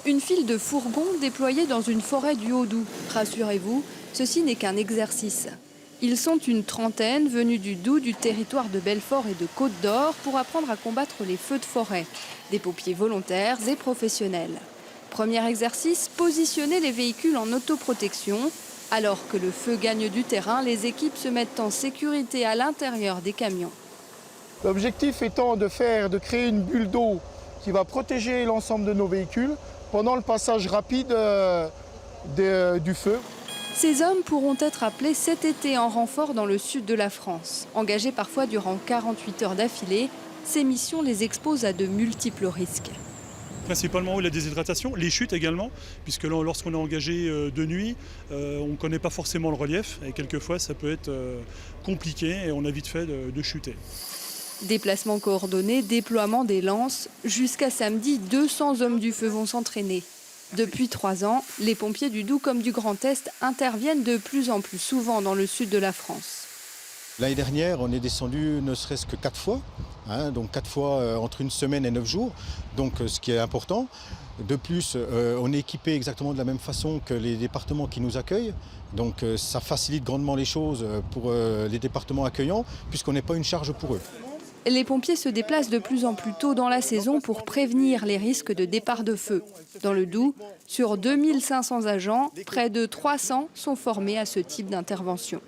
Une file de fourgons déployés dans une forêt du Haut-Doubs. Rassurez-vous, ceci n'est qu'un exercice. Ils sont une trentaine venus du Doubs, du territoire de Belfort et de Côte d'Or pour apprendre à combattre les feux de forêt. Des pompiers volontaires et professionnels. Premier exercice, positionner les véhicules en autoprotection. Alors que le feu gagne du terrain, les équipes se mettent en sécurité à l'intérieur des camions. L'objectif étant de créer une bulle d'eau qui va protéger l'ensemble de nos véhicules pendant le passage rapide du feu. Ces hommes pourront être appelés cet été en renfort dans le sud de la France. Engagés parfois durant 48 heures d'affilée, ces missions les exposent à de multiples risques. Principalement la déshydratation, les chutes également, puisque lorsqu'on est engagé de nuit, on ne connaît pas forcément le relief et quelquefois ça peut être compliqué et on a vite fait de chuter. Déplacement coordonné, déploiement des lances. Jusqu'à samedi, 200 hommes du feu vont s'entraîner. Depuis 3 ans, les pompiers du Doubs comme du Grand Est interviennent de plus en plus souvent dans le sud de la France. L'année dernière, on est descendu ne serait-ce que 4 fois, donc 4 fois entre une semaine et 9 jours, donc ce qui est important. De plus, on est équipé exactement de la même façon que les départements qui nous accueillent, donc ça facilite grandement les choses pour les départements accueillants, puisqu'on n'est pas une charge pour eux. Les pompiers se déplacent de plus en plus tôt dans la saison pour prévenir les risques de départ de feu. Dans le Doubs, sur 2500 agents, près de 300 sont formés à ce type d'intervention.